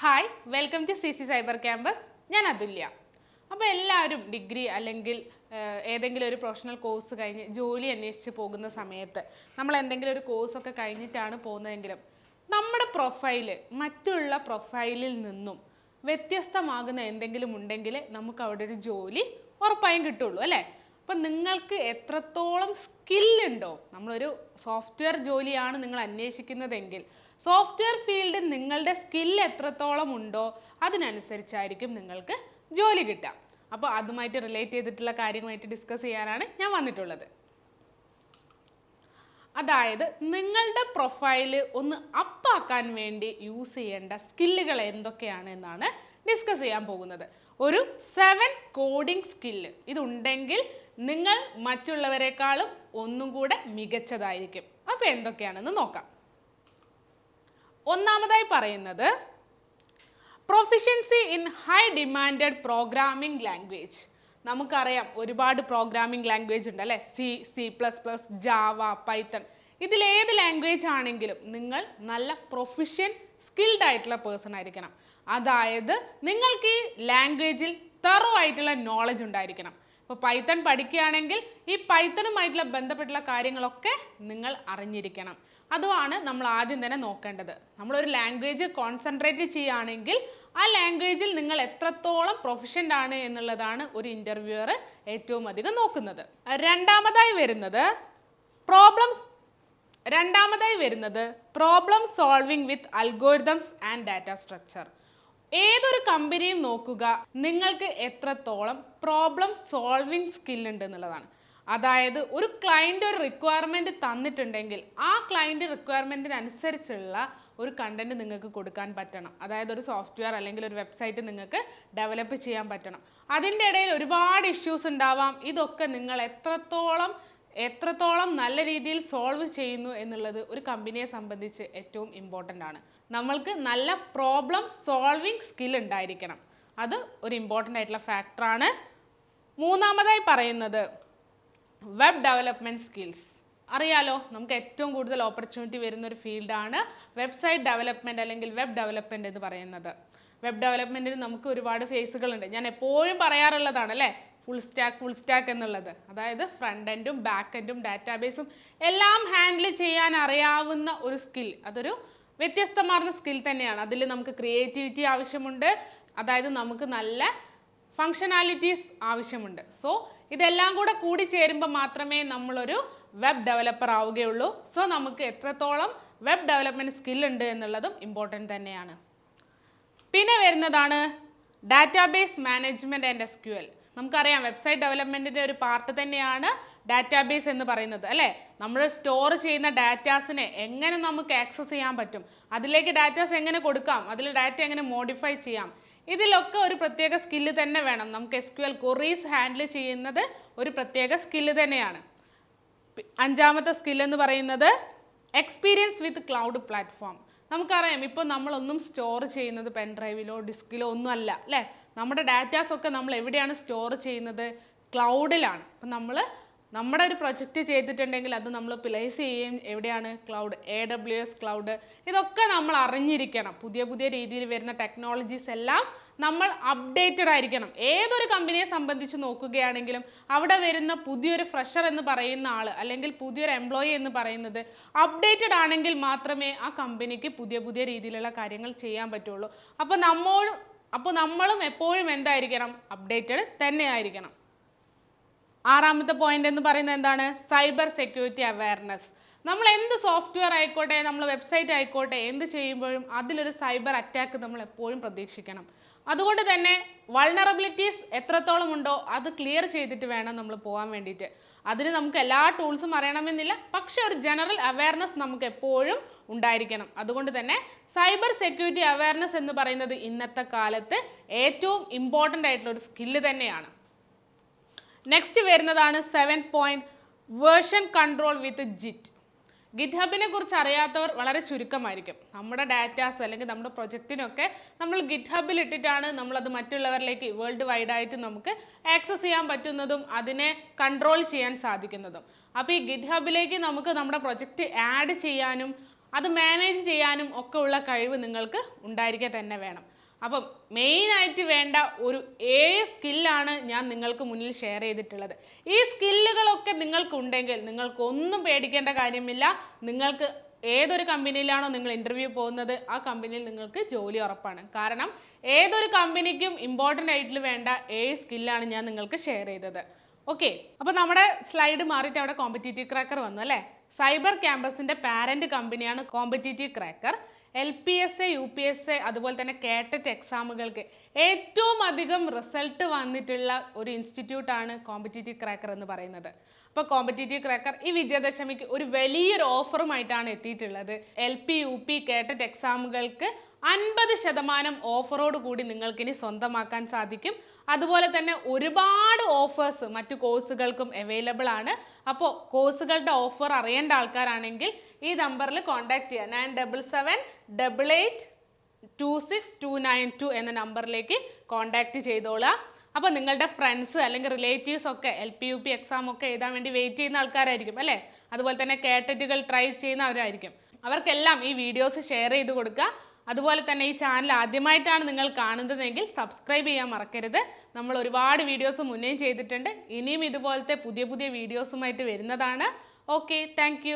Hi, welcome to C cyber campus. ഞാൻ അതുല്യ. അപ്പോൾ എല്ലാവരും ഡിഗ്രി അല്ലെങ്കിൽ ഏതെങ്കിലും ഒരു പ്രൊഫഷണൽ കോഴ്സ് കഴിഞ്ഞ് ജോലി അന്വേഷിച്ച് പോകുന്ന സമയത്ത് നമ്മൾ എന്തെങ്കിലും ഒരു കോഴ്സൊക്കെ കഴിഞ്ഞിട്ടാണ് പോകുന്നതെങ്കിലും നമ്മുടെ പ്രൊഫൈല് മറ്റുള്ള പ്രൊഫൈലിൽ നിന്നും വ്യത്യസ്തമാകുന്ന എന്തെങ്കിലും ഉണ്ടെങ്കിൽ നമുക്ക് അവിടെ ഒരു ജോലി ഉറപ്പായും കിട്ടുള്ളൂ അല്ലേ? അപ്പം നിങ്ങൾക്ക് എത്രത്തോളം സ്കില്ലുണ്ടോ, നമ്മളൊരു സോഫ്റ്റ്വെയർ ജോലിയാണ് നിങ്ങൾ അന്വേഷിക്കുന്നതെങ്കിൽ സോഫ്റ്റ്വെയർ ഫീൽഡിൽ നിങ്ങളുടെ സ്കില്ല് എത്രത്തോളം ഉണ്ടോ അതിനനുസരിച്ചായിരിക്കും നിങ്ങൾക്ക് ജോലി കിട്ടുക. അപ്പോൾ അതുമായിട്ട് റിലേറ്റ് ചെയ്തിട്ടുള്ള കാര്യമായിട്ട് ഡിസ്കസ് ചെയ്യാനാണ് ഞാൻ വന്നിട്ടുള്ളത്. അതായത് നിങ്ങളുടെ പ്രൊഫൈല് ഒന്ന് അപ്പാക്കാൻ വേണ്ടി യൂസ് ചെയ്യേണ്ട സ്കില്ലുകൾ എന്തൊക്കെയാണ് എന്നാണ് ഡിസ്കസ് ചെയ്യാൻ പോകുന്നത്. ഒരു 7 കോഡിംഗ് സ്കില്ല് ഇതുണ്ടെങ്കിൽ നിങ്ങൾ മറ്റുള്ളവരെക്കാളും ഒന്നും കൂടെ മികച്ചതായിരിക്കും. അപ്പോൾ എന്തൊക്കെയാണെന്ന് നോക്കാം. ഒന്നാമതായി പറയുന്നത് proficiency in high demanded programming language. നമുക്കറിയാം ഒരുപാട് പ്രോഗ്രാമിംഗ് ലാംഗ്വേജ് ഉണ്ട് അല്ലേ? C++, Java, Python. ഇതിലേത് ലാംഗ്വേജ് ആണെങ്കിലും നിങ്ങൾ നല്ല പ്രൊഫിഷ്യൻ സ്കിൽഡ് ആയിട്ടുള്ള പേഴ്സൺ ആയിരിക്കണം. അതായത് നിങ്ങൾക്ക് ഈ ലാംഗ്വേജിൽ തറോ ആയിട്ടുള്ള നോളജ് ഉണ്ടായിരിക്കണം. ഇപ്പോൾ പൈത്തൺ പഠിക്കുകയാണെങ്കിൽ ഈ പൈത്തണുമായിട്ടുള്ള ബന്ധപ്പെട്ടുള്ള കാര്യങ്ങളൊക്കെ നിങ്ങൾ അറിഞ്ഞിരിക്കണം. അതുമാണ് നമ്മൾ ആദ്യം തന്നെ നോക്കേണ്ടത്. നമ്മളൊരു ലാംഗ്വേജ് കോൺസെൻട്രേറ്റ് ചെയ്യുകയാണെങ്കിൽ ആ ലാംഗ്വേജിൽ നിങ്ങൾ എത്രത്തോളം പ്രൊഫിഷ്യൻ്റ് ആണ് എന്നുള്ളതാണ് ഒരു ഇൻ്റർവ്യൂവർ ഏറ്റവും അധികം നോക്കുന്നത്. രണ്ടാമതായി വരുന്നത് problem solving with algorithms and data structure. ഏതൊരു കമ്പനിയും നോക്കുക നിങ്ങൾക്ക് എത്രത്തോളം പ്രോബ്ലം സോൾവിങ് സ്കിൽ ഉണ്ട് എന്നുള്ളതാണ്. അതായത് ഒരു ക്ലയൻറ്റ് ഒരു റിക്വയർമെൻറ്റ് തന്നിട്ടുണ്ടെങ്കിൽ ആ ക്ലയൻറ്റ് റിക്വയർമെൻറ്റിനനുസരിച്ചുള്ള ഒരു കണ്ടൻറ്റ് നിങ്ങൾക്ക് കൊടുക്കാൻ പറ്റണം. അതായത് ഒരു സോഫ്റ്റ്വെയർ അല്ലെങ്കിൽ ഒരു വെബ്സൈറ്റ് നിങ്ങൾക്ക് ഡെവലപ്പ് ചെയ്യാൻ പറ്റണം. അതിൻ്റെ ഇടയിൽ ഒരുപാട് ഇഷ്യൂസ് ഉണ്ടാവാം. ഇതൊക്കെ നിങ്ങൾ എത്രത്തോളം നല്ല രീതിയിൽ സോൾവ് ചെയ്യുന്നു എന്നുള്ളത് ഒരു കമ്പനിയെ സംബന്ധിച്ച് ഏറ്റവും ഇമ്പോർട്ടൻ്റ് ആണ്. നമ്മൾക്ക് നല്ല പ്രോബ്ലം സോൾവിങ് സ്കിൽ ഉണ്ടായിരിക്കണം. അത് ഒരു ഇമ്പോർട്ടൻ്റ് ആയിട്ടുള്ള ഫാക്ടറാണ്. മൂന്നാമതായി പറയുന്നത് വെബ് ഡെവലപ്മെൻറ്റ് സ്കിൽസ്. അറിയാലോ, നമുക്ക് ഏറ്റവും കൂടുതൽ ഓപ്പർച്യൂണിറ്റി വരുന്ന ഒരു ഫീൽഡാണ് വെബ്സൈറ്റ് ഡെവലപ്മെൻറ്റ് അല്ലെങ്കിൽ വെബ് ഡെവലപ്മെൻറ്റ് എന്ന് പറയുന്നത്. വെബ് ഡെവലപ്മെൻറ്റിന് നമുക്ക് ഒരുപാട് ഫേസുകളുണ്ട്. ഞാൻ എപ്പോഴും പറയാറുള്ളതാണ് അല്ലേ, ഫുൾ സ്റ്റാക്ക് എന്നുള്ളത്. അതായത് ഫ്രണ്ട് എൻഡും ബാക്ക് എൻഡും ഡാറ്റാബേസും എല്ലാം ഹാൻഡിൽ ചെയ്യാൻ അറിയാവുന്ന ഒരു സ്കിൽ. അതൊരു വ്യത്യസ്തമാർന്ന സ്കിൽ തന്നെയാണ്. അതിൽ നമുക്ക് ക്രിയേറ്റിവിറ്റി ആവശ്യമുണ്ട്. അതായത് നമുക്ക് നല്ല ഫങ്ഷനാലിറ്റീസ് ആവശ്യമുണ്ട്. സോ ഇതെല്ലാം കൂടെ കൂടി ചേരുമ്പോൾ മാത്രമേ നമ്മളൊരു വെബ് ഡെവലപ്പർ ആവുകയുള്ളൂ. സോ നമുക്ക് എത്രത്തോളം വെബ് ഡെവലപ്മെൻറ്റ് സ്കിൽ ഉണ്ട് എന്നുള്ളതും ഇമ്പോർട്ടൻ്റ് തന്നെയാണ്. പിന്നെ വരുന്നതാണ് ഡാറ്റാബേസ് മാനേജ്മെൻറ്റ് ആൻഡ് SQL. നമുക്കറിയാം വെബ്സൈറ്റ് ഡെവലപ്മെൻറ്റിൻ്റെ ഒരു പാർട്ട് തന്നെയാണ് ഡാറ്റാബേസ് എന്ന് പറയുന്നത് അല്ലേ? നമ്മൾ സ്റ്റോർ ചെയ്യുന്ന ഡാറ്റാസിനെ എങ്ങനെ നമുക്ക് ആക്സസ് ചെയ്യാൻ പറ്റും, അതിലേക്ക് ഡാറ്റാസ് എങ്ങനെ കൊടുക്കാം, അതിൽ ഡാറ്റ എങ്ങനെ മോഡിഫൈ ചെയ്യാം, ഇതിലൊക്കെ ഒരു പ്രത്യേക സ്കില്ല് തന്നെ വേണം. നമുക്ക് SQL ക്വറീസ് ഹാൻഡിൽ ചെയ്യുന്നത് ഒരു പ്രത്യേക സ്കില്ല് തന്നെയാണ്. അഞ്ചാമത്തെ സ്കില്ല് എന്ന് പറയുന്നത് എക്സ്പീരിയൻസ് വിത്ത് ക്ലൗഡ് പ്ലാറ്റ്ഫോം. നമുക്കറിയാം ഇപ്പോൾ നമ്മളൊന്നും സ്റ്റോർ ചെയ്യുന്നത് പെൻ ഡ്രൈവിലോ ഡിസ്കിലോ ഒന്നും അല്ല അല്ലേ? നമ്മുടെ ഡാറ്റാസ് ഒക്കെ നമ്മൾ എവിടെയാണ് സ്റ്റോർ ചെയ്യുന്നത്? ക്ലൗഡിലാണ്. അപ്പം നമ്മുടെ ഒരു പ്രൊജക്റ്റ് ചെയ്തിട്ടുണ്ടെങ്കിൽ അത് നമ്മൾ പ്ലേസ് ചെയ്യുകയും എവിടെയാണ്? Cloud, AWS cloud. ഇതൊക്കെ നമ്മൾ അറിഞ്ഞിരിക്കണം. പുതിയ രീതിയിൽ വരുന്ന ടെക്നോളജീസ് എല്ലാം നമ്മൾ അപ്ഡേറ്റഡ് ആയിരിക്കണം. ഏതൊരു കമ്പനിയെ സംബന്ധിച്ച് നോക്കുകയാണെങ്കിലും അവിടെ വരുന്ന പുതിയൊരു ഫ്രഷർ എന്ന് പറയുന്ന ആൾ അല്ലെങ്കിൽ പുതിയൊരു എംപ്ലോയി എന്ന് പറയുന്നത് അപ്ഡേറ്റഡ് ആണെങ്കിൽ മാത്രമേ ആ കമ്പനിക്ക് പുതിയ രീതിയിലുള്ള കാര്യങ്ങൾ ചെയ്യാൻ പറ്റുള്ളൂ. അപ്പോൾ നമ്മളും എപ്പോഴും എന്തായിരിക്കണം? അപ്ഡേറ്റഡ് തന്നെ ആയിരിക്കണം. ആറാമത്തെ പോയിന്റ് എന്ന് പറയുന്നത് എന്താണ്? Cyber security awareness. നമ്മൾ എന്ത് സോഫ്റ്റ്വെയർ ആയിക്കോട്ടെ, നമ്മൾ വെബ്സൈറ്റ് ആയിക്കോട്ടെ, എന്ത് ചെയ്യുമ്പോഴും അതിലൊരു സൈബർ അറ്റാക്ക് നമ്മൾ എപ്പോഴും പ്രതീക്ഷിക്കണം. അതുകൊണ്ട് തന്നെ വൾണറബിലിറ്റീസ് എത്രത്തോളം ഉണ്ടോ അത് ക്ലിയർ ചെയ്തിട്ട് വേണം നമ്മൾ പോകാൻ വേണ്ടിയിട്ട്. അതിന് നമുക്ക് എല്ലാ ടൂൾസും അറിയണമെന്നില്ല, പക്ഷെ ഒരു ജനറൽ അവയർനെസ് നമുക്ക് എപ്പോഴും ഉണ്ടായിരിക്കണം. അതുകൊണ്ട് തന്നെ സൈബർ സെക്യൂരിറ്റി അവയർനെസ് എന്ന് പറയുന്നത് ഇന്നത്തെ കാലത്ത് ഏറ്റവും ഇമ്പോർട്ടൻ്റ് ആയിട്ടുള്ള ഒരു സ്കില്ല് തന്നെയാണ്. നെക്സ്റ്റ് വരുന്നതാണ് 7 പോയിന്റ് വേർഷൻ കൺട്രോൾ വിത്ത് ജിറ്റ്. ഗിറ്റ്ഹബിനെ കുറിച്ച് അറിയാത്തവർ വളരെ ചുരുക്കമായിരിക്കും. നമ്മുടെ ഡാറ്റാസ് അല്ലെങ്കിൽ നമ്മുടെ പ്രൊജക്റ്റിനൊക്കെ നമ്മൾ ഗിറ്റ്ഹബിൽ ഇട്ടിട്ടാണ് നമ്മളത് മറ്റുള്ളവരിലേക്ക് വേൾഡ് വൈഡായിട്ട് നമുക്ക് ആക്സസ് ചെയ്യാൻ പറ്റുന്നതും അതിനെ കൺട്രോൾ ചെയ്യാൻ സാധിക്കുന്നതും. അപ്പോൾ ഈ ഗിറ്റ്ഹബിലേക്ക് നമുക്ക് നമ്മുടെ പ്രൊജക്റ്റ് ആഡ് ചെയ്യാനും അത് മാനേജ് ചെയ്യാനും ഒക്കെ ഉള്ള കഴിവ് നിങ്ങൾക്ക് ഉണ്ടായിരിക്കുക തന്നെ വേണം. അപ്പം മെയിനായിട്ട് വേണ്ട ഒരു 7 സ്കില്ലാണ് ഞാൻ നിങ്ങൾക്ക് മുന്നിൽ ഷെയർ ചെയ്തിട്ടുള്ളത്. ഈ സ്കില്ലുകളൊക്കെ നിങ്ങൾക്കുണ്ടെങ്കിൽ നിങ്ങൾക്കൊന്നും പേടിക്കേണ്ട കാര്യമില്ല. നിങ്ങൾക്ക് ഏതൊരു കമ്പനിയിലാണോ നിങ്ങൾ ഇൻ്റർവ്യൂ പോകുന്നത് ആ കമ്പനിയിൽ നിങ്ങൾക്ക് ജോലി ഉറപ്പാണ്. കാരണം ഏതൊരു കമ്പനിക്കും ഇമ്പോർട്ടൻ്റ് ആയിട്ട് വേണ്ട 7 സ്കില്ലാണ് ഞാൻ നിങ്ങൾക്ക് ഷെയർ ചെയ്തത്. ഓക്കെ, അപ്പോൾ നമ്മുടെ സ്ലൈഡ് മാറിയിട്ട് അവിടെ കോമ്പറ്റീറ്റീവ് ക്രാക്കർ വന്നു അല്ലേ. സൈബർ ക്യാമ്പസിൻ്റെ പാരൻറ്റ് കമ്പനിയാണ് കോമ്പറ്റീറ്റീവ് ക്രാക്കർ. LPSA, UPSA അതുപോലെ തന്നെ കേട്ടറ്റ് എക്സാമുകൾക്ക് ഏറ്റവും അധികം റിസൾട്ട് വന്നിട്ടുള്ള ഒരു ഇൻസ്റ്റിറ്റ്യൂട്ടാണ് കോമ്പറ്റീറ്റീവ് ക്രാക്കർ എന്ന് പറയുന്നത്. അപ്പോൾ കോമ്പറ്റീറ്റീവ് ക്രാക്കർ ഈ വിജയദശമിക്ക് ഒരു വലിയൊരു ഓഫറുമായിട്ടാണ് എത്തിയിട്ടുള്ളത്. LP, UP, കേട്ടറ്റ് എക്സാമുകൾക്ക് 50% ഓഫറോട് കൂടി നിങ്ങൾക്കിനി സ്വന്തമാക്കാൻ സാധിക്കും. അതുപോലെ തന്നെ ഒരുപാട് ഓഫേഴ്സ് മറ്റു കോഴ്സുകൾക്കും അവൈലബിൾ ആണ്. അപ്പോൾ കോഴ്സുകളുടെ ഓഫർ അറിയേണ്ട ആൾക്കാരാണെങ്കിൽ ഈ നമ്പറിൽ കോൺടാക്ട് ചെയ്യുക. 977828269292 എന്ന നമ്പറിലേക്ക് കോൺടാക്ട് ചെയ്തോളുക. അപ്പോൾ നിങ്ങളുടെ ഫ്രണ്ട്സ് അല്ലെങ്കിൽ റിലേറ്റീവ്സ് ഒക്കെ LP, UP എക്സാം ഒക്കെ എഴുതാൻ വേണ്ടി വെയിറ്റ് ചെയ്യുന്ന ആൾക്കാരായിരിക്കും അല്ലേ. അതുപോലെ തന്നെ കേട്ടറ്റുകൾ ട്രൈ ചെയ്യുന്നവരായിരിക്കും. അവർക്കെല്ലാം ഈ വീഡിയോസ് ഷെയർ ചെയ്ത് കൊടുക്കുക. അതുപോലെ തന്നെ ഈ ചാനൽ ആദ്യമായിട്ടാണ് നിങ്ങൾ കാണുന്നതെങ്കിൽ സബ്സ്ക്രൈബ് ചെയ്യാൻ മറക്കരുത്. നമ്മൾ ഒരുപാട് വീഡിയോസ് മുന്നേയും ചെയ്തിട്ടുണ്ട്. ഇനിയും ഇതുപോലത്തെ പുതിയ പുതിയ വീഡിയോസുമായിട്ട് വരുന്നതാണ്. Okay, thank